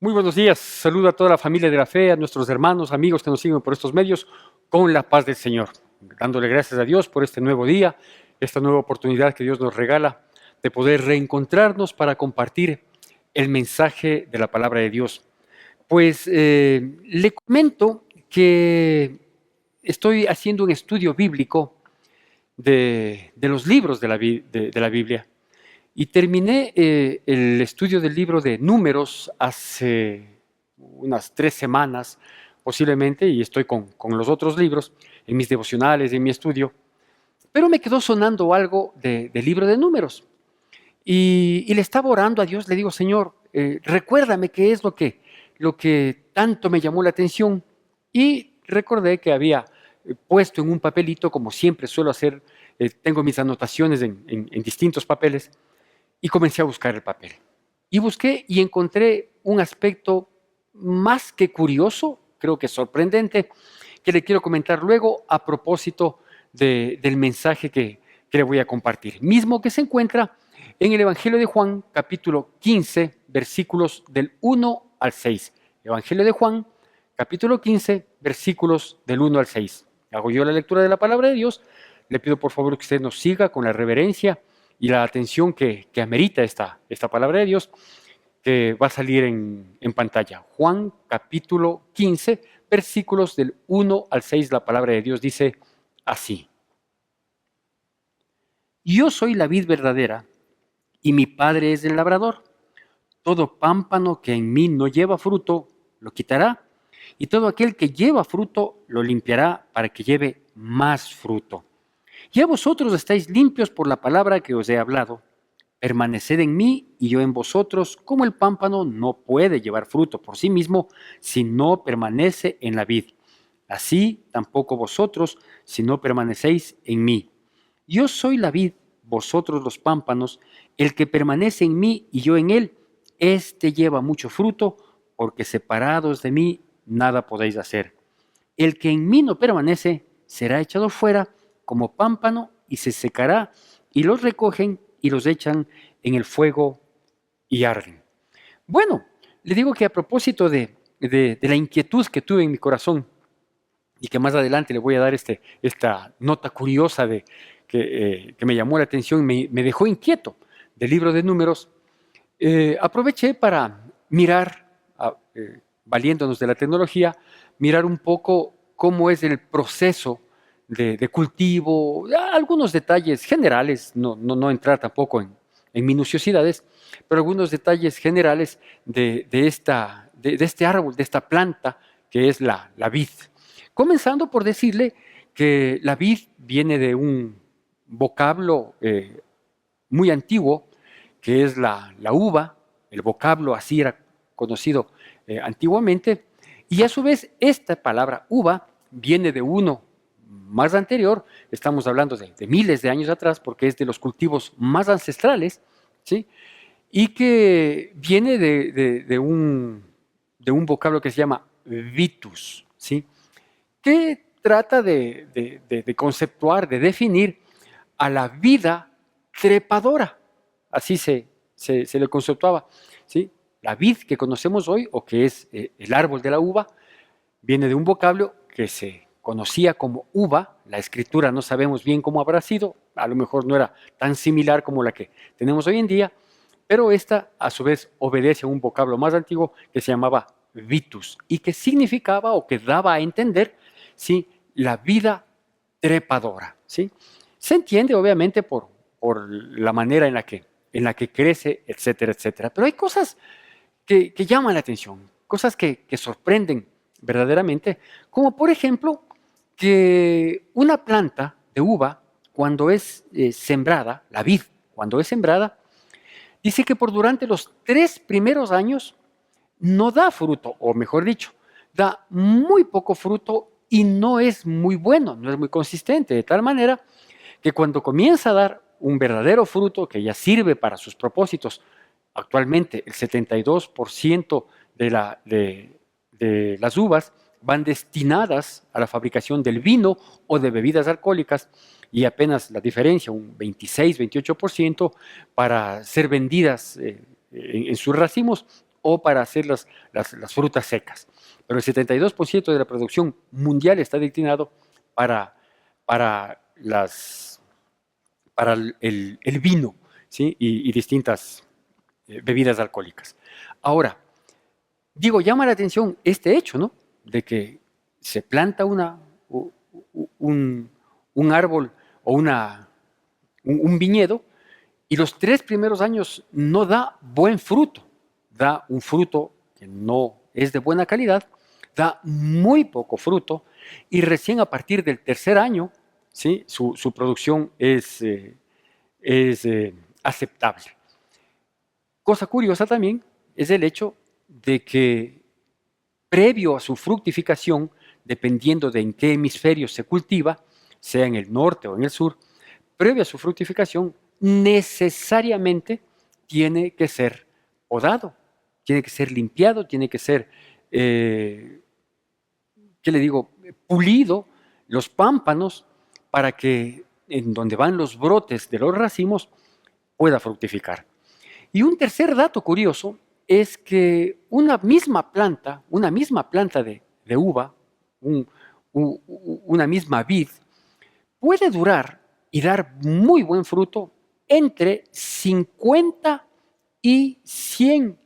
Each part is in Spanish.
Muy buenos días. Saludo a toda la familia de la fe, a nuestros hermanos, amigos que nos siguen por estos medios, con la paz del Señor. Dándole gracias a Dios por este nuevo día, esta nueva oportunidad que Dios nos regala de poder reencontrarnos para compartir el mensaje de la palabra de Dios. Pues le comento que estoy haciendo un estudio bíblico de los libros de la Biblia. Y terminé el estudio del libro de Números hace unas 3 semanas posiblemente, y estoy con los otros libros, en mis devocionales, en mi estudio, pero me quedó sonando algo del libro de Números. Y le estaba orando a Dios, le digo, Señor, recuérdame qué es lo que tanto me llamó la atención. Y recordé que había puesto en un papelito, como siempre suelo hacer, tengo mis anotaciones en distintos papeles, y comencé a buscar el papel. Y busqué y encontré un aspecto más que curioso, creo que sorprendente, que le quiero comentar luego a propósito del mensaje que le voy a compartir. Mismo que se encuentra en el Evangelio de Juan, capítulo 15, versículos del 1 al 6. Evangelio de Juan, capítulo 15, versículos del 1 al 6. Hago yo la lectura de la palabra de Dios. Le pido por favor que usted nos siga con la reverencia y la atención que amerita esta palabra de Dios, que va a salir en pantalla. Juan capítulo 15, versículos del 1 al 6, la palabra de Dios dice así. Yo soy la vid verdadera y mi Padre es el labrador. Todo pámpano que en mí no lleva fruto, lo quitará, y todo aquel que lleva fruto, lo limpiará para que lleve más fruto. Ya vosotros estáis limpios por la palabra que os he hablado. Permaneced en mí y yo en vosotros, como el pámpano no puede llevar fruto por sí mismo si no permanece en la vid. Así tampoco vosotros si no permanecéis en mí. Yo soy la vid, vosotros los pámpanos. El que permanece en mí y yo en él, éste lleva mucho fruto, porque separados de mí nada podéis hacer. El que en mí no permanece será echado fuera como pámpano y se secará, y los recogen y los echan en el fuego y arden. Bueno, le digo que a propósito de la inquietud que tuve en mi corazón, y que más adelante le voy a dar esta nota curiosa que me llamó la atención, me dejó inquieto del libro de Números, aproveché para mirar, valiéndonos de la tecnología, mirar un poco cómo es el proceso de cultivo, algunos detalles generales, no entrar tampoco en minuciosidades, pero algunos detalles generales de este árbol, de esta planta que es la vid. Comenzando por decirle que la vid viene de un vocablo muy antiguo, que es la uva. El vocablo así era conocido antiguamente, y a su vez esta palabra uva viene de uno más anterior. Estamos hablando de miles de años atrás, porque es de los cultivos más ancestrales, ¿sí? Y que viene de un vocablo que se llama vitus, ¿sí? Que trata de conceptuar, de definir a la vida trepadora. Así se le conceptuaba, ¿sí? La vid que conocemos hoy, o que es el árbol de la uva, viene de un vocablo que se conocía como uva. La escritura no sabemos bien cómo habrá sido, a lo mejor no era tan similar como la que tenemos hoy en día, pero esta a su vez obedece a un vocablo más antiguo que se llamaba vitus, y que significaba o que daba a entender, ¿sí?, la vida trepadora, ¿sí? Se entiende obviamente por la manera en la que crece, etcétera, etcétera. Pero hay cosas que llaman la atención, cosas que sorprenden verdaderamente, como por ejemplo que una planta de uva, cuando es sembrada, la vid, cuando es sembrada, dice que por durante los 3 primeros años no da fruto, o mejor dicho, da muy poco fruto y no es muy bueno, no es muy consistente, de tal manera que cuando comienza a dar un verdadero fruto que ya sirve para sus propósitos, actualmente el 72% de las uvas van destinadas a la fabricación del vino o de bebidas alcohólicas, y apenas la diferencia, un 26-28%, para ser vendidas en sus racimos o para hacer las frutas secas. Pero el 72% de la producción mundial está destinado para, para, para el vino, ¿sí? Y distintas bebidas alcohólicas. Ahora, digo, llama la atención este hecho, ¿no? De que se planta un, un árbol o un viñedo y los 3 primeros años no da buen fruto, da un fruto que no es de buena calidad, da muy poco fruto y recién a partir del tercer año, ¿sí? Su producción es aceptable. Cosa curiosa también es el hecho de que previo a su fructificación, dependiendo de en qué hemisferio se cultiva, sea en el norte o en el sur, previo a su fructificación, necesariamente tiene que ser podado, tiene que ser limpiado, tiene que ser, ¿qué le digo?, pulido los pámpanos para que en donde van los brotes de los racimos pueda fructificar. Y un tercer dato curioso es que una misma planta de uva, una misma vid, puede durar y dar muy buen fruto entre 50 y 100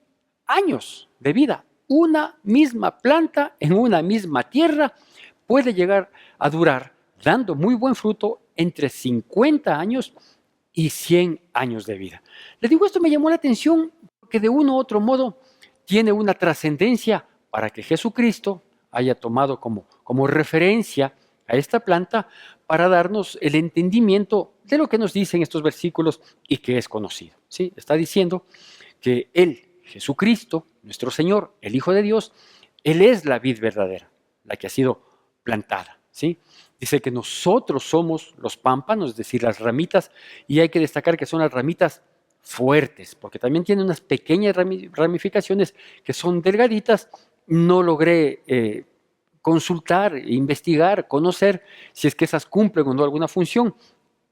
años de vida. Una misma planta en una misma tierra puede llegar a durar, dando muy buen fruto, entre 50 años y 100 años de vida. Les digo, esto me llamó la atención porque de uno u otro modo tiene una trascendencia para que Jesucristo haya tomado como referencia a esta planta para darnos el entendimiento de lo que nos dicen estos versículos y que es conocido. ¿Sí? Está diciendo que Él, Jesucristo, nuestro Señor, el Hijo de Dios, Él es la vid verdadera, la que ha sido plantada. ¿Sí? Dice que nosotros somos los pámpanos, es decir, las ramitas, y hay que destacar que son las ramitas fuertes, porque también tiene unas pequeñas ramificaciones que son delgaditas. No logré consultar, investigar, conocer si es que esas cumplen o no alguna función,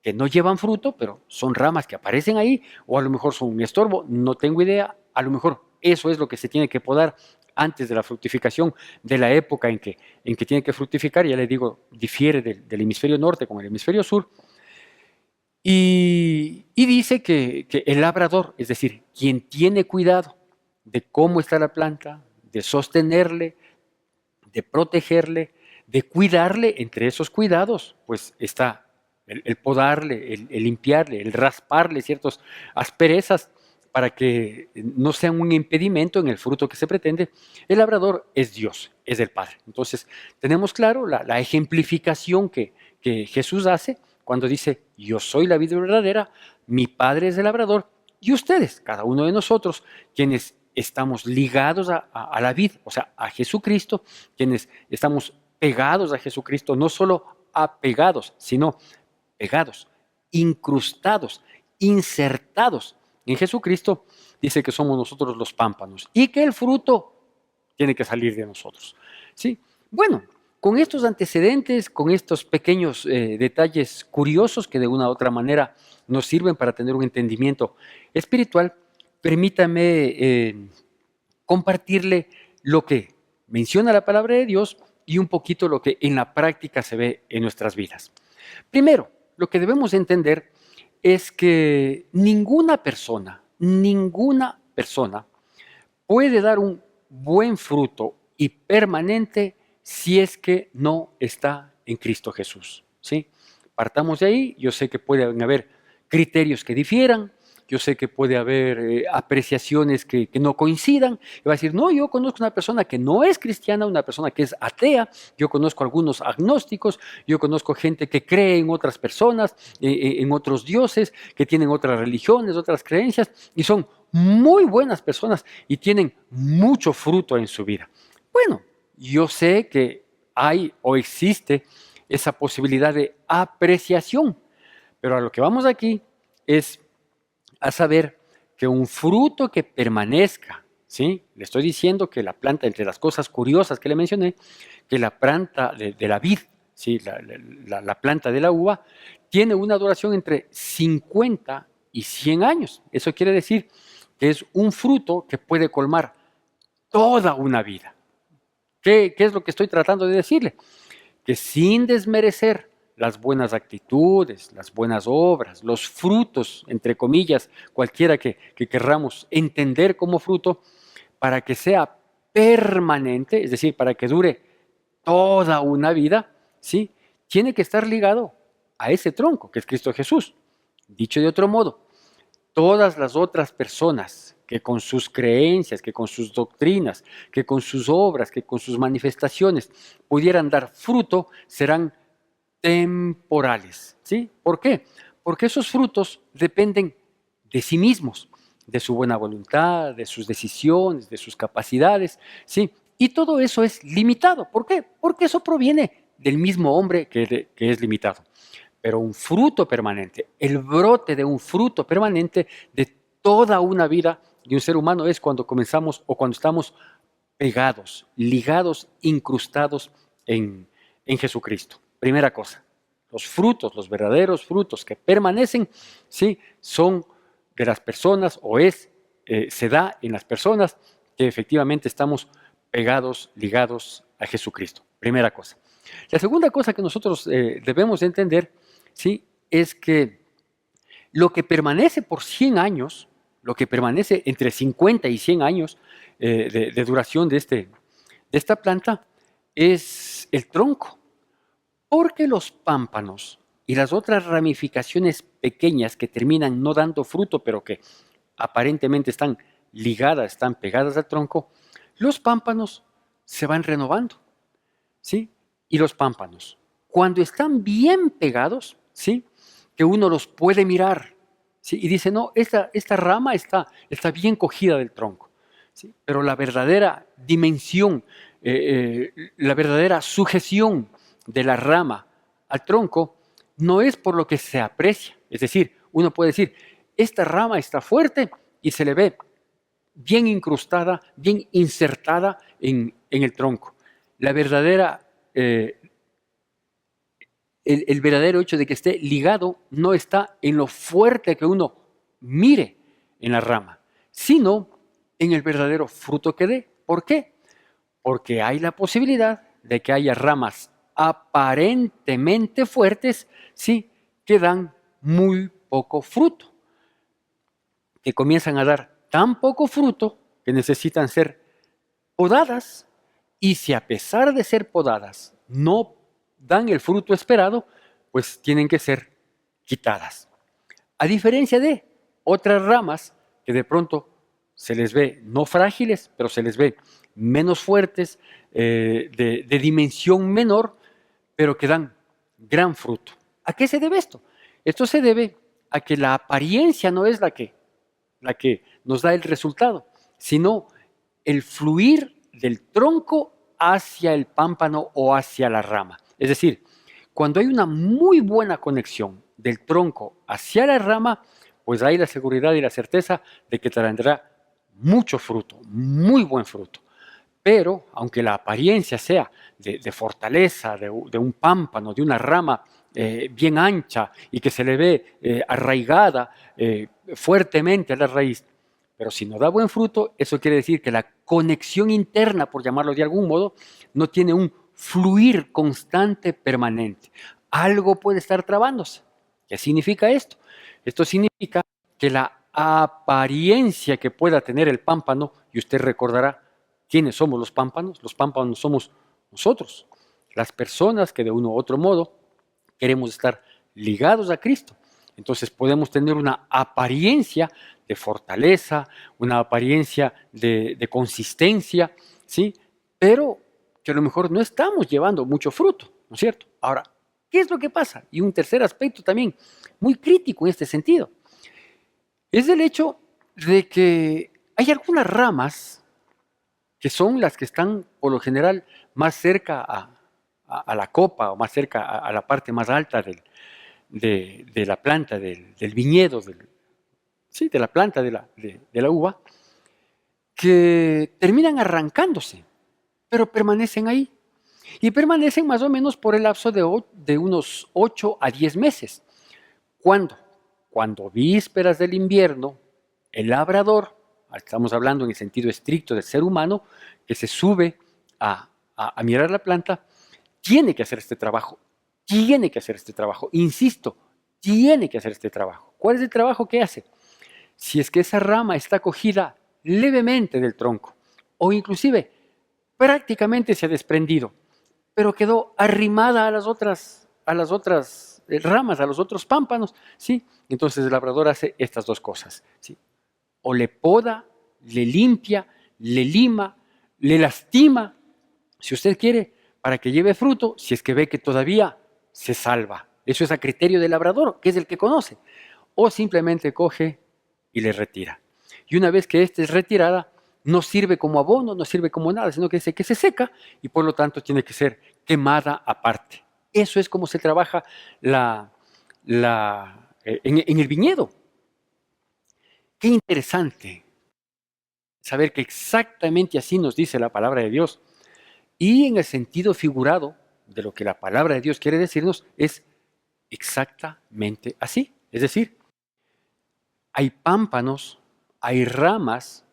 que no llevan fruto, pero son ramas que aparecen ahí, o a lo mejor son un estorbo, no tengo idea, a lo mejor eso es lo que se tiene que podar antes de la fructificación, de la época en que tiene que fructificar. Ya les digo, difiere del hemisferio norte con el hemisferio sur. Y dice que el labrador, es decir, quien tiene cuidado de cómo está la planta, de sostenerle, de protegerle, de cuidarle, entre esos cuidados, pues está el podarle, el limpiarle, el rasparle ciertas asperezas para que no sean un impedimento en el fruto que se pretende. El labrador es Dios, es el Padre. Entonces, tenemos claro la ejemplificación que Jesús hace cuando dice, yo soy la vid verdadera, mi Padre es el labrador, y ustedes, cada uno de nosotros, quienes estamos ligados a la vid, o sea, a Jesucristo, quienes estamos pegados a Jesucristo, no solo apegados, sino pegados, incrustados, insertados en Jesucristo, dice que somos nosotros los pámpanos y que el fruto tiene que salir de nosotros. ¿Sí? Bueno, con estos antecedentes, con estos pequeños detalles curiosos que de una u otra manera nos sirven para tener un entendimiento espiritual, permítame compartirle lo que menciona la palabra de Dios y un poquito lo que en la práctica se ve en nuestras vidas. Primero, lo que debemos entender es que ninguna persona puede dar un buen fruto y permanente si es que no está en Cristo Jesús. ¿Sí? Partamos de ahí. Yo sé que pueden haber criterios que difieran, yo sé que puede haber apreciaciones que no coincidan, y va a decir, no, yo conozco una persona que no es cristiana, una persona que es atea, yo conozco algunos agnósticos, yo conozco gente que cree en otras personas, en otros dioses, que tienen otras religiones, otras creencias, y son muy buenas personas y tienen mucho fruto en su vida. Bueno, yo sé que hay o existe esa posibilidad de apreciación, pero a lo que vamos aquí es a saber que un fruto que permanezca, ¿sí? Le estoy diciendo que la planta, entre las cosas curiosas que le mencioné, que la planta de la vid, ¿sí? La planta de la uva, tiene una duración entre 50 y 100 años. Eso quiere decir que es un fruto que puede colmar toda una vida. ¿Qué es lo que estoy tratando de decirle? Que sin desmerecer las buenas actitudes, las buenas obras, los frutos, entre comillas, cualquiera que querramos entender como fruto, para que sea permanente, es decir, para que dure toda una vida, ¿sí? Tiene que estar ligado a ese tronco que es Cristo Jesús. Dicho de otro modo, todas las otras personas que con sus creencias, que con sus doctrinas, que con sus obras, que con sus manifestaciones pudieran dar fruto, serán temporales. ¿Sí? ¿Por qué? Porque esos frutos dependen de sí mismos, de su buena voluntad, de sus decisiones, de sus capacidades, ¿sí? Y todo eso es limitado. ¿Por qué? Porque eso proviene del mismo hombre que es limitado. Pero un fruto permanente, el brote de un fruto permanente de toda una vida de un ser humano es cuando comenzamos o cuando estamos pegados, ligados, incrustados en Jesucristo. Primera cosa, los frutos, los verdaderos frutos que permanecen, sí, son de las personas o se da en las personas que efectivamente estamos pegados, ligados a Jesucristo. Primera cosa. La segunda cosa que nosotros debemos entender, sí, es que lo que permanece por 100 años, lo que permanece entre 50 y 100 años de duración de esta planta, es el tronco. Porque los pámpanos y las otras ramificaciones pequeñas que terminan no dando fruto, pero que aparentemente están ligadas, están pegadas al tronco, los pámpanos se van renovando, ¿sí? Y los pámpanos, cuando están bien pegados, ¿sí? Que uno los puede mirar, ¿sí? Y dice, no, esta rama está bien cogida del tronco, ¿sí? Pero la verdadera dimensión, la verdadera sujeción de la rama al tronco no es por lo que se aprecia. Es decir, uno puede decir, esta rama está fuerte y se le ve bien incrustada, bien insertada en el tronco. La verdadera, el verdadero hecho de que esté ligado no está en lo fuerte que uno mire en la rama, sino en el verdadero fruto que dé. ¿Por qué? Porque hay la posibilidad de que haya ramas aparentemente fuertes, sí, que dan muy poco fruto, que comienzan a dar tan poco fruto que necesitan ser podadas, y si a pesar de ser podadas no dan el fruto esperado, pues tienen que ser quitadas. A diferencia de otras ramas que de pronto se les ve no frágiles, pero se les ve menos fuertes, de dimensión menor, pero que dan gran fruto. ¿A qué se debe esto? Esto se debe a que la apariencia no es la que nos da el resultado, sino el fluir del tronco hacia el pámpano o hacia la rama. Es decir, cuando hay una muy buena conexión del tronco hacia la rama, pues hay la seguridad y la certeza de que tendrá mucho fruto, muy buen fruto. Pero, aunque la apariencia sea de fortaleza, de un pámpano, de una rama bien ancha y que se le ve arraigada fuertemente a la raíz, pero si no da buen fruto, eso quiere decir que la conexión interna, por llamarlo de algún modo, no tiene un fluir constante permanente. Algo puede estar trabándose. ¿Qué significa esto? Esto significa que la apariencia que pueda tener el pámpano, y usted recordará quiénes somos los pámpanos somos nosotros, las personas que de uno u otro modo queremos estar ligados a Cristo. Entonces podemos tener una apariencia de fortaleza, una apariencia de consistencia, ¿sí? Pero que a lo mejor no estamos llevando mucho fruto, ¿no es cierto? Ahora, ¿qué es lo que pasa? Y un tercer aspecto también muy crítico en este sentido, es el hecho de que hay algunas ramas que son las que están por lo general más cerca a la copa o más cerca a la parte más alta de la planta, del viñedo, sí, de la planta de la uva, que terminan arrancándose, pero permanecen ahí. Y permanecen más o menos por el lapso de unos 8 a 10 meses. ¿Cuándo? Cuando vísperas del invierno, el labrador, estamos hablando en el sentido estricto del ser humano, que se sube a mirar la planta, tiene que hacer este trabajo, tiene que hacer este trabajo, insisto, tiene que hacer este trabajo. ¿Cuál es el trabajo que hace? Si es que esa rama está cogida levemente del tronco, o inclusive prácticamente se ha desprendido, pero quedó arrimada a las otras ramas, a los otros pámpanos, ¿sí? Entonces el labrador hace estas dos cosas, ¿sí? O le poda, le limpia, le lima, le lastima, si usted quiere, para que lleve fruto, si es que ve que todavía se salva. Eso es a criterio del labrador, que es el que conoce. O simplemente coge y le retira. Y una vez que ésta es retirada, no sirve como abono, no sirve como nada, sino que se seca y por lo tanto tiene que ser quemada aparte. Eso es como se trabaja en el viñedo. Qué interesante saber que exactamente así nos dice la palabra de Dios. Y en el sentido figurado de lo que la palabra de Dios quiere decirnos es exactamente así. Es decir, hay pámpanos, hay ramas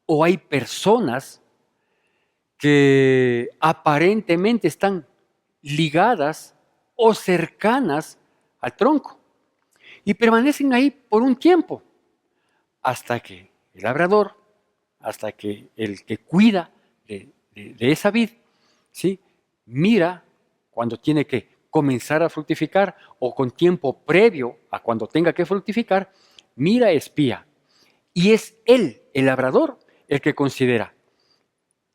o hay personas que aparentemente están ligadas o cercanas al tronco y permanecen ahí por un tiempo hasta que el labrador, hasta que el que cuida de esa vid, ¿sí? Mira cuando tiene que comenzar a fructificar o con tiempo previo a cuando tenga que fructificar, mira, espía. Y es él, el labrador, el que considera,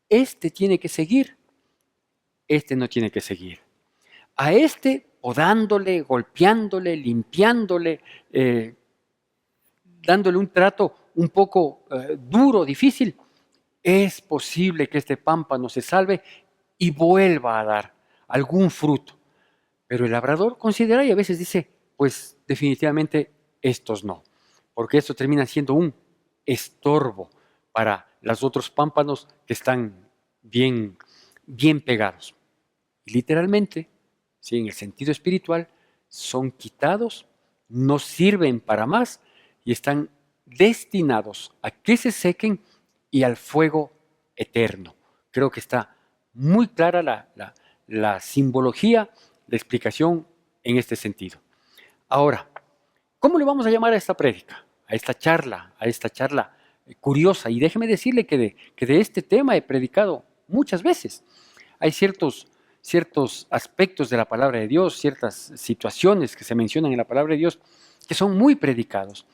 este tiene que seguir, este no tiene que seguir. A este podándole, golpeándole, limpiándole, dándole un trato un poco duro, difícil, es posible que este pámpano se salve y vuelva a dar algún fruto. Pero el labrador considera y a veces dice, pues definitivamente estos no, porque esto termina siendo un estorbo para los otros pámpanos que están bien, bien pegados. Y literalmente, ¿sí? En el sentido espiritual, son quitados, no sirven para más y están destinados a que se sequen y al fuego eterno. Creo que está muy clara la simbología, la explicación en este sentido. Ahora, ¿cómo le vamos a llamar a esta prédica, a esta charla curiosa? Y déjeme decirle que de este tema he predicado muchas veces. Hay ciertos aspectos de la palabra de Dios, ciertas situaciones que se mencionan en la palabra de Dios que son muy predicados,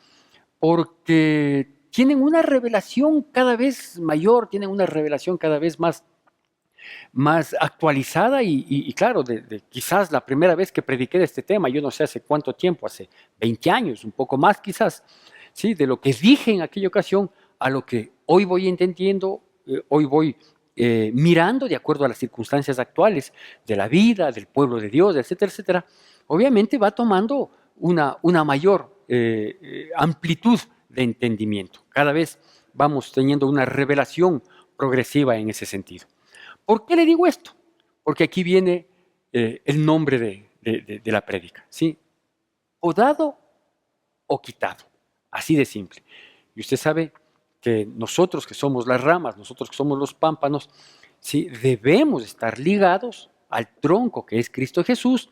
porque tienen una revelación cada vez mayor, tienen una revelación cada vez más actualizada y claro, quizás la primera vez que prediqué de este tema, yo no sé hace cuánto tiempo, hace 20 años, un poco más quizás, ¿sí? De lo que dije en aquella ocasión a lo que hoy voy entendiendo, hoy voy mirando de acuerdo a las circunstancias actuales de la vida, del pueblo de Dios, etcétera, etcétera, obviamente va tomando una mayor amplitud de entendimiento. Cada vez vamos teniendo una revelación progresiva en ese sentido. ¿Por qué le digo esto? Porque aquí viene el nombre de la prédica, ¿sí? Podado o quitado, así de simple. Y usted sabe que nosotros que somos las ramas, nosotros que somos los pámpanos, ¿sí? Debemos estar ligados al tronco que es Cristo Jesús,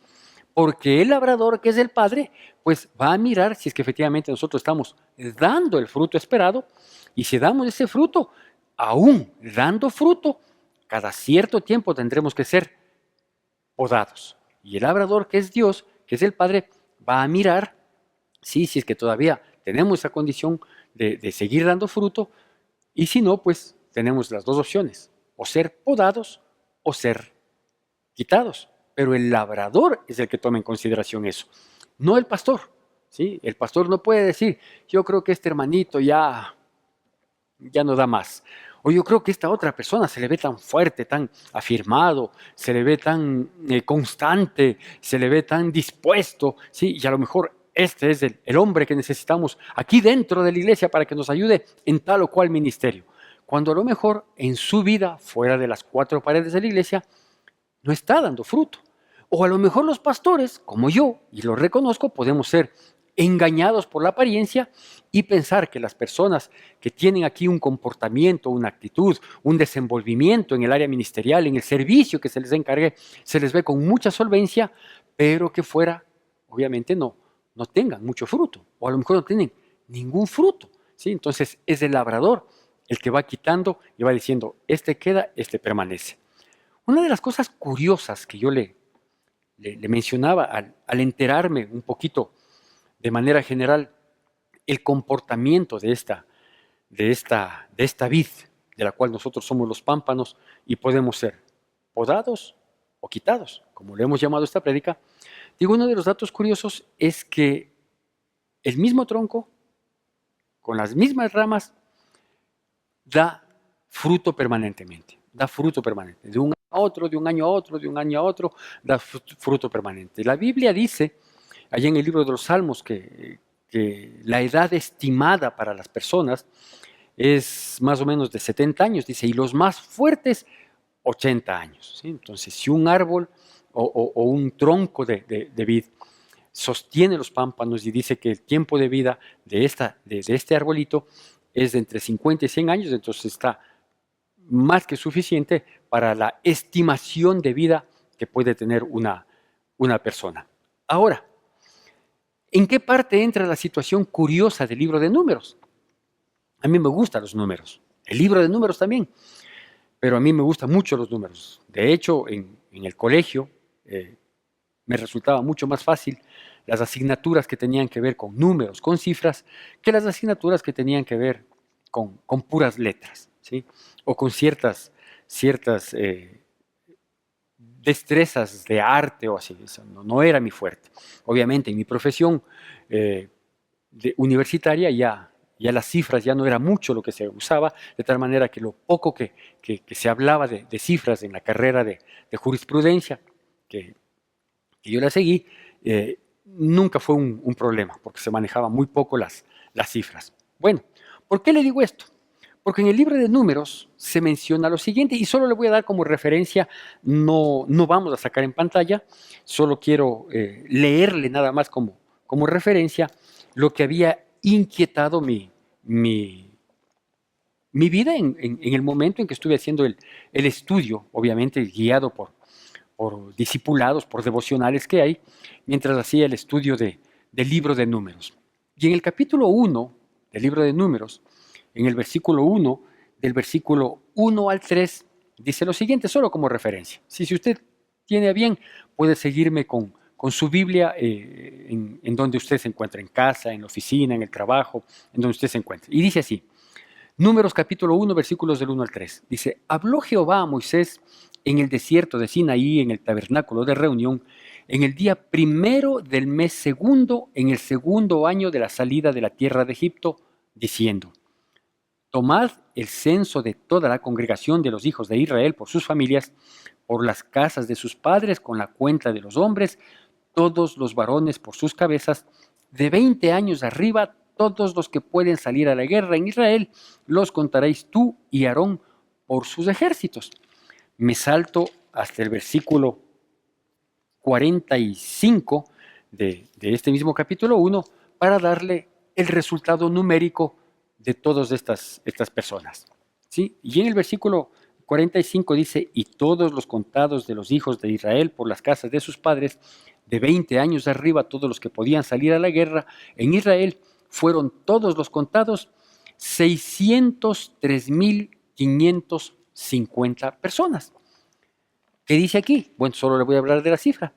porque el labrador que es el Padre, pues va a mirar si es que efectivamente nosotros estamos dando el fruto esperado, y si damos ese fruto, aún dando fruto, cada cierto tiempo tendremos que ser podados. Y el labrador, que es Dios, que es el Padre, va a mirar si es que todavía tenemos esa condición de seguir dando fruto, y si no, pues tenemos las dos opciones, o ser podados o ser quitados. Pero el labrador es el que toma en consideración eso, no el pastor. ¿Sí? El pastor no puede decir, yo creo que este hermanito ya no da más. O yo creo que esta otra persona se le ve tan fuerte, tan afirmado, se le ve tan constante, se le ve tan dispuesto, ¿sí? Y a lo mejor este es el hombre que necesitamos aquí dentro de la iglesia para que nos ayude en tal o cual ministerio. Cuando a lo mejor en su vida, fuera de las cuatro paredes de la iglesia, no está dando fruto. O a lo mejor los pastores, como yo, y lo reconozco, podemos ser engañados por la apariencia y pensar que las personas que tienen aquí un comportamiento, una actitud, un desenvolvimiento en el área ministerial, en el servicio que se les encargue, se les ve con mucha solvencia, pero que fuera, obviamente, no tengan mucho fruto, o a lo mejor no tienen ningún fruto, ¿sí? Entonces es el labrador el que va quitando y va diciendo, este queda, este permanece. Una de las cosas curiosas que yo le mencionaba al enterarme un poquito de manera general el comportamiento de esta vid, de la cual nosotros somos los pámpanos y podemos ser podados o quitados, como le hemos llamado esta prédica. Digo, uno de los datos curiosos es que el mismo tronco, con las mismas ramas, da fruto permanentemente. Da fruto permanente. De un año a otro, de un año a otro, de un año a otro, da fruto permanente. La Biblia dice, allá en el libro de los Salmos, que la edad estimada para las personas es más o menos de 70 años, dice, y los más fuertes, 80 años. ¿Sí? Entonces, si un árbol o un tronco de vid sostiene los pámpanos y dice que el tiempo de vida de este arbolito es de entre 50 y 100 años, entonces está más que suficiente para la estimación de vida que puede tener una persona. Ahora, ¿en qué parte entra la situación curiosa del libro de Números? A mí me gustan los números, el libro de Números también, pero a mí me gustan mucho los números. De hecho, en el colegio me resultaba mucho más fácil las asignaturas que tenían que ver con números, con cifras, que las asignaturas que tenían que ver con puras letras, ¿sí? O con ciertas destrezas de arte o así. Eso no era mi fuerte. Obviamente, en mi profesión universitaria ya las cifras ya no era mucho lo que se usaba, de tal manera que lo poco que se hablaba de cifras en la carrera de jurisprudencia, que yo la seguí, nunca fue un problema, porque se manejaban muy poco las cifras. Bueno, ¿por qué le digo esto? Porque en el libro de Números se menciona lo siguiente, y solo le voy a dar como referencia, no vamos a sacar en pantalla, solo quiero leerle nada más como referencia lo que había inquietado mi vida en el momento en que estuve haciendo el estudio, obviamente guiado por discipulados, por devocionales que hay, mientras hacía el estudio del libro de Números. Y en el capítulo 1 del libro de Números, en el versículo 1, del versículo 1 al 3, dice lo siguiente, solo como referencia. Si usted tiene a bien, puede seguirme con su Biblia en donde usted se encuentra, en casa, en la oficina, en el trabajo, en donde usted se encuentre. Y dice así, Números capítulo 1, versículos del 1 al 3. Dice, habló Jehová a Moisés en el desierto de Sinaí, en el tabernáculo de reunión, en el día primero del mes segundo, en el segundo año de la salida de la tierra de Egipto, diciendo, tomad el censo de toda la congregación de los hijos de Israel por sus familias, por las casas de sus padres, con la cuenta de los hombres, todos los varones por sus cabezas, de 20 años arriba, todos los que pueden salir a la guerra en Israel, los contaréis tú y Aarón por sus ejércitos. Me salto hasta el versículo 45 de este mismo capítulo 1 para darle el resultado numérico de todas estas personas. ¿Sí? Y en el versículo 45 dice, y todos los contados de los hijos de Israel por las casas de sus padres, de 20 años arriba, todos los que podían salir a la guerra en Israel, fueron todos los contados 603,550 personas. ¿Qué dice aquí? Bueno, solo le voy a hablar de la cifra.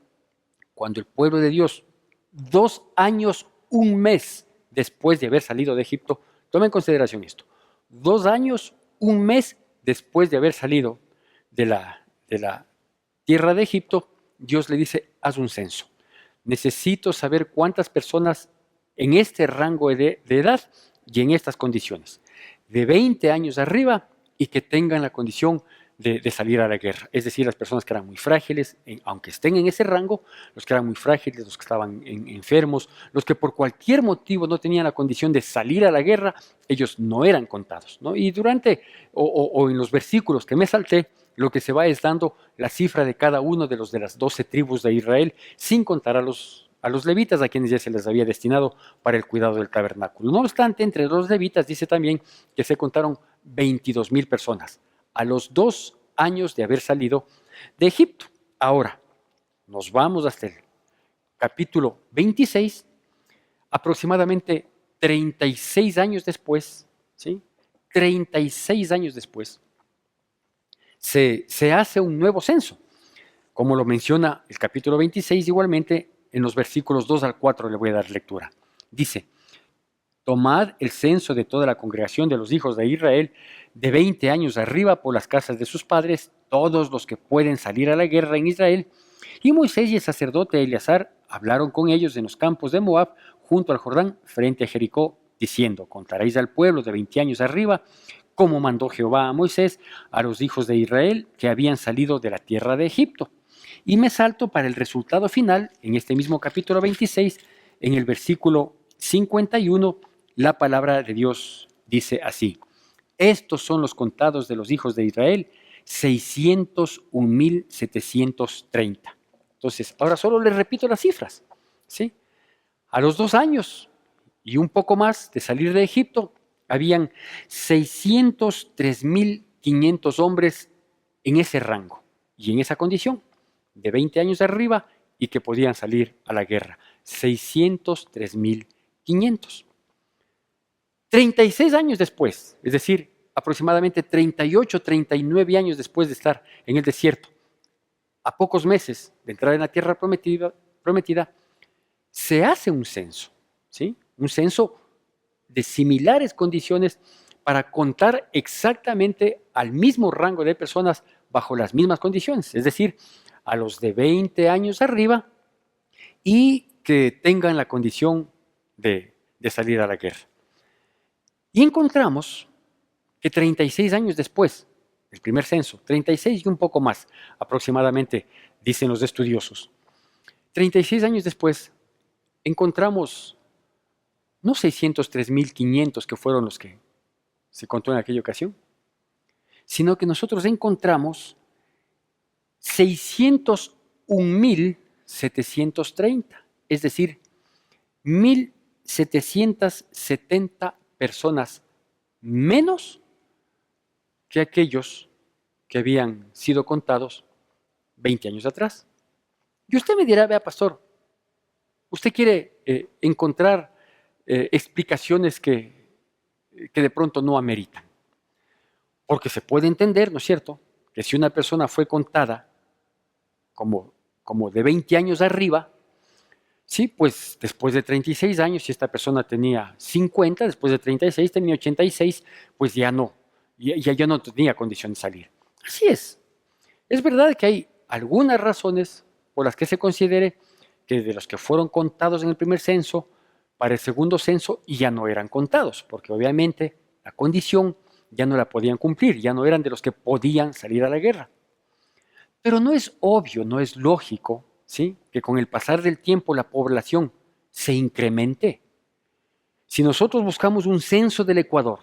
Cuando el pueblo de Dios, 2 años, 1 mes después de haber salido de Egipto, toma en consideración esto, 2 años, 1 mes después de haber salido de la tierra de Egipto, Dios le dice, haz un censo. Necesito saber cuántas personas en este rango de edad y en estas condiciones, de 20 años arriba y que tengan la condición de salir a la guerra. Es decir, las personas que eran muy frágiles, aunque estén en ese rango, los que eran muy frágiles, los que estaban enfermos, los que por cualquier motivo no tenían la condición de salir a la guerra, ellos no eran contados, ¿no? Y durante, o en los versículos que me salté, lo que se va es dando la cifra de cada uno de las 12 tribus de Israel, sin contar a los a los levitas, a quienes ya se les había destinado para el cuidado del tabernáculo. No obstante, entre los levitas dice también que se contaron 22,000 personas a los 2 años de haber salido de Egipto. Ahora, nos vamos hasta el capítulo 26, aproximadamente 36 años después, ¿sí? 36 años después, se hace un nuevo censo, como lo menciona el capítulo 26, igualmente en los versículos 2 al 4 le voy a dar lectura. Dice: tomad el censo de toda la congregación de los hijos de Israel de 20 años arriba por las casas de sus padres, todos los que pueden salir a la guerra en Israel. Y Moisés y el sacerdote Eleazar hablaron con ellos en los campos de Moab, junto al Jordán, frente a Jericó, diciendo: contaréis al pueblo de 20 años arriba, como mandó Jehová a Moisés, a los hijos de Israel que habían salido de la tierra de Egipto. Y me salto para el resultado final, en este mismo capítulo 26, en el versículo 51, la palabra de Dios dice así: estos son los contados de los hijos de Israel, 601,730. Entonces, ahora solo les repito las cifras, ¿sí? A los 2 años y un poco más de salir de Egipto, habían 603,500 hombres en ese rango y en esa condición, de 20 años arriba y que podían salir a la guerra. 603,500. 36 años después, es decir, aproximadamente 38, 39 años después de estar en el desierto, a pocos meses de entrar en la tierra prometida, se hace un censo, ¿sí? Un censo de similares condiciones para contar exactamente al mismo rango de personas bajo las mismas condiciones, es decir, a los de 20 años arriba y que tengan la condición de salir a la guerra. Y encontramos que 36 años después del primer censo, 36 y un poco más aproximadamente, dicen los estudiosos, 36 años después encontramos no 603,500 que fueron los que se contó en aquella ocasión, sino que nosotros encontramos 601,730, es decir, 1,770 personas menos que aquellos que habían sido contados 20 años atrás. Y usted me dirá: vea, pastor, usted quiere encontrar explicaciones que de pronto no ameritan. Porque se puede entender, ¿no es cierto?, que si una persona fue contada como de 20 años arriba, sí, pues después de 36 años, si esta persona tenía 50, después de 36 tenía 86, pues ya no tenía condición de salir. Así es. Es verdad que hay algunas razones por las que se considere que de los que fueron contados en el primer censo, para el segundo censo ya no eran contados, porque obviamente la condición ya no la podían cumplir, ya no eran de los que podían salir a la guerra. Pero no es obvio, no es lógico, ¿sí?, que con el pasar del tiempo la población se incremente. Si nosotros buscamos un censo del Ecuador,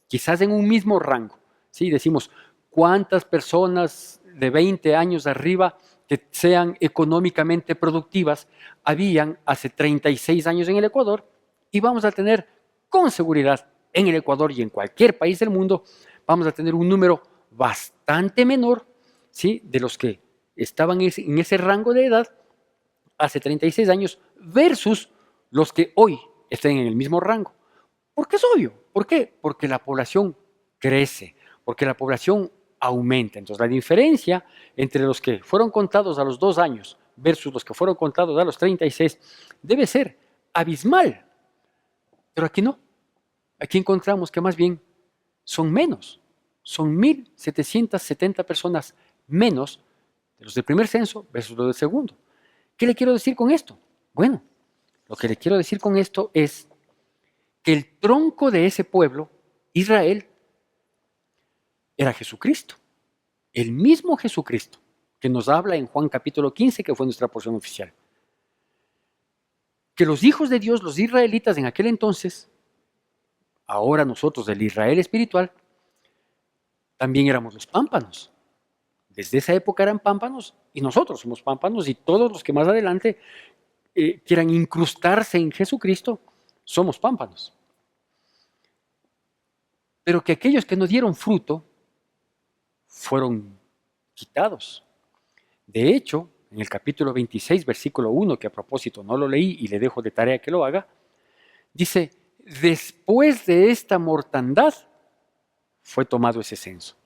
quizás en un mismo rango, ¿sí?, decimos cuántas personas de 20 años arriba que sean económicamente productivas habían hace 36 años en el Ecuador, y vamos a tener con seguridad en el Ecuador y en cualquier país del mundo, vamos a tener un número bastante menor, ¿sí?, de los que estaban en ese rango de edad hace 36 años versus los que hoy estén en el mismo rango. Porque es obvio. ¿Por qué? Porque la población crece, porque la población aumenta. Entonces, la diferencia entre los que fueron contados a los 2 años versus los que fueron contados a los 36 debe ser abismal. Pero aquí no. Aquí encontramos que más bien son menos. Son 1,770 personas menos de los del primer censo versus los del segundo. ¿Qué le quiero decir con esto? Bueno, lo que le quiero decir con esto es que el tronco de ese pueblo, Israel, era Jesucristo. El mismo Jesucristo que nos habla en Juan capítulo 15, que fue nuestra porción oficial. Que los hijos de Dios, los israelitas en aquel entonces, ahora nosotros del Israel espiritual, también éramos los pámpanos. Desde esa época eran pámpanos y nosotros somos pámpanos, y todos los que más adelante quieran incrustarse en Jesucristo, somos pámpanos. Pero que aquellos que no dieron fruto fueron quitados. De hecho, en el capítulo 26, versículo 1, que a propósito no lo leí y le dejo de tarea que lo haga, dice, después de esta mortandad fue tomado ese censo.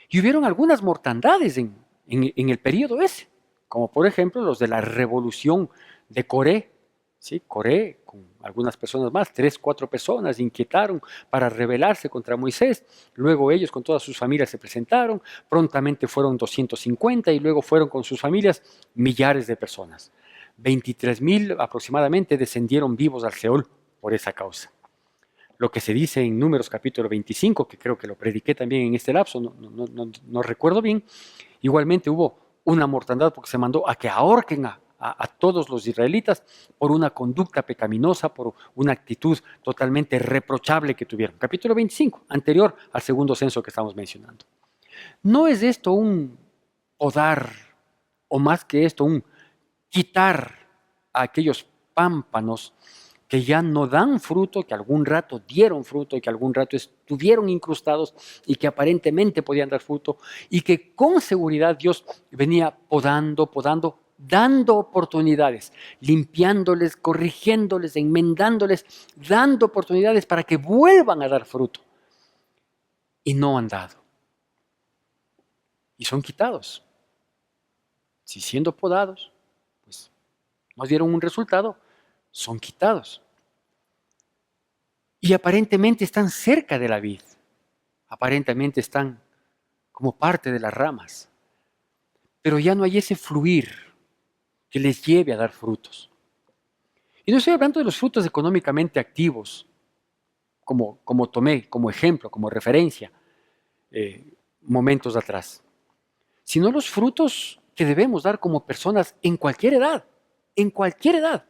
Y hubieron algunas mortandades en el periodo ese, como por ejemplo los de la revolución de Coré. ¿Sí? Coré, con algunas personas más, 3, 4 personas, inquietaron para rebelarse contra Moisés. Luego ellos con todas sus familias se presentaron, prontamente fueron 250 y luego fueron con sus familias millares de personas. 23,000 aproximadamente descendieron vivos al Seol por esa causa. Lo que se dice en Números capítulo 25, que creo que lo prediqué también en este lapso, no recuerdo bien, igualmente hubo una mortandad porque se mandó a que ahorquen a todos los israelitas por una conducta pecaminosa, por una actitud totalmente reprochable que tuvieron. Capítulo 25, anterior al segundo censo que estamos mencionando. ¿No es esto un podar, o más que esto, un quitar a aquellos pámpanos que ya no dan fruto, que algún rato dieron fruto y que algún rato estuvieron incrustados y que aparentemente podían dar fruto y que con seguridad Dios venía podando, dando oportunidades, limpiándoles, corrigiéndoles, enmendándoles, dando oportunidades para que vuelvan a dar fruto? Y no han dado. Y son quitados. Si siendo podados, pues no dieron un resultado, son quitados. Y aparentemente están cerca de la vid, aparentemente están como parte de las ramas, pero ya no hay ese fluir que les lleve a dar frutos. Y no estoy hablando de los frutos económicamente activos, como tomé como ejemplo, como referencia, momentos atrás, sino los frutos que debemos dar como personas en cualquier edad, en cualquier edad.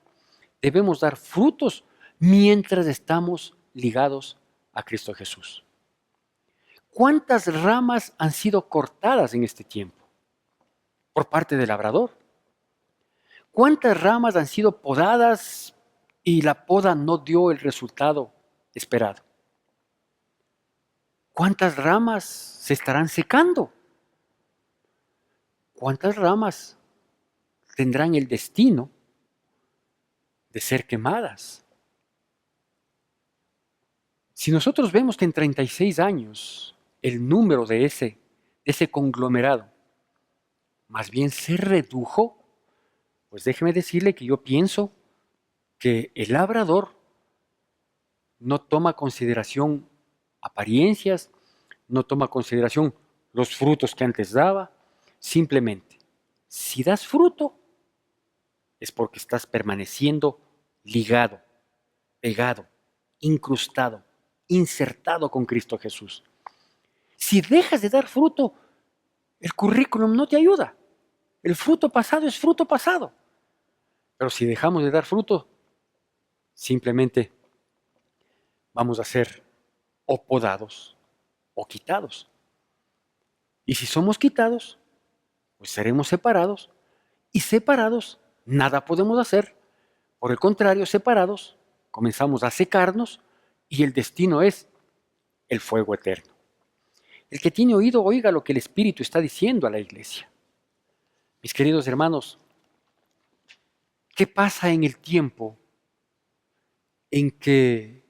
Debemos dar frutos mientras estamos ligados a Cristo Jesús. ¿Cuántas ramas han sido cortadas en este tiempo por parte del labrador? ¿Cuántas ramas han sido podadas y la poda no dio el resultado esperado? ¿Cuántas ramas se estarán secando? ¿Cuántas ramas tendrán el destino de ser quemadas? Si nosotros vemos que en 36 años el número de ese conglomerado más bien se redujo, pues déjeme decirle que yo pienso que el labrador no toma consideración apariencias, no toma consideración los frutos que antes daba, simplemente, si das fruto, es porque estás permaneciendo ligado, pegado, incrustado, insertado con Cristo Jesús. Si dejas de dar fruto, el currículum no te ayuda. El fruto pasado es fruto pasado. Pero si dejamos de dar fruto, simplemente vamos a ser o podados o quitados. Y si somos quitados, pues seremos separados. Y separados, nada podemos hacer. Por el contrario, separados, comenzamos a secarnos y el destino es el fuego eterno. El que tiene oído, oiga lo que el Espíritu está diciendo a la iglesia. Mis queridos hermanos, ¿qué pasa en el tiempo en que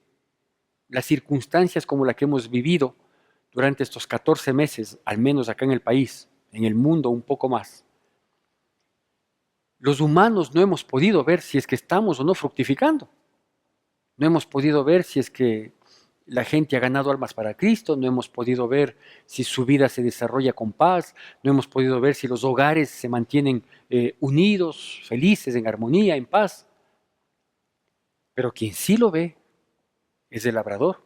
las circunstancias como la que hemos vivido durante estos 14 meses, al menos acá en el país, en el mundo un poco más, los humanos no hemos podido ver si es que estamos o no fructificando? No hemos podido ver si es que la gente ha ganado almas para Cristo, no hemos podido ver si su vida se desarrolla con paz, no hemos podido ver si los hogares se mantienen unidos, felices, en armonía, en paz. Pero quien sí lo ve es el labrador,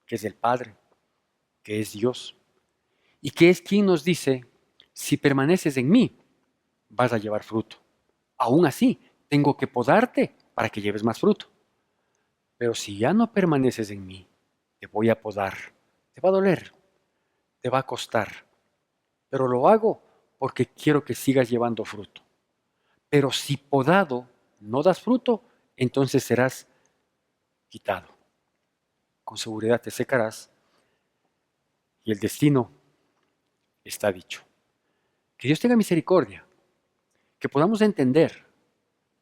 que es el Padre, que es Dios, y que es quien nos dice, si permaneces en mí, vas a llevar fruto. Aún así, tengo que podarte para que lleves más fruto. Pero si ya no permaneces en mí, te voy a podar. Te va a doler, te va a costar, pero lo hago porque quiero que sigas llevando fruto. Pero si podado no das fruto, entonces serás quitado. Con seguridad te secarás y el destino está dicho. Que Dios tenga misericordia, que podamos entender,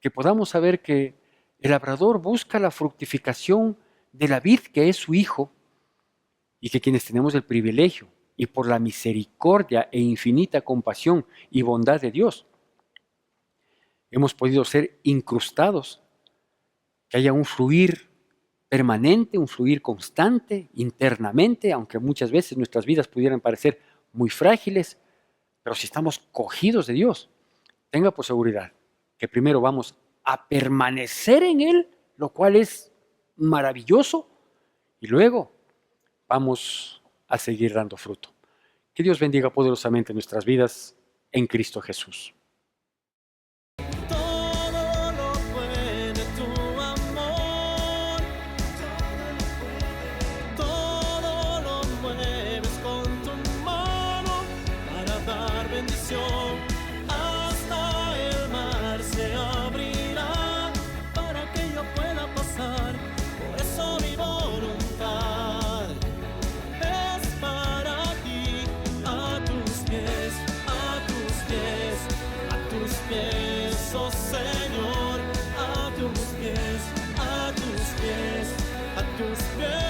que podamos saber que el labrador busca la fructificación de la vid que es su hijo y que quienes tenemos el privilegio y por la misericordia e infinita compasión y bondad de Dios, hemos podido ser incrustados, que haya un fluir permanente, un fluir constante internamente, aunque muchas veces nuestras vidas pudieran parecer muy frágiles, pero si estamos cogidos de Dios, tenga por seguridad que primero vamos a permanecer en Él, lo cual es maravilloso, y luego vamos a seguir dando fruto. Que Dios bendiga poderosamente nuestras vidas en Cristo Jesús. Todo lo puede tu amor, todo lo mueves con tu mano para dar bendición. Hasta el mar se abrirá para que yo pueda pasar. Por eso mi voluntad es para ti, a tus pies, a tus pies, a tus pies, oh Señor, a tus pies, a tus pies, a tus pies.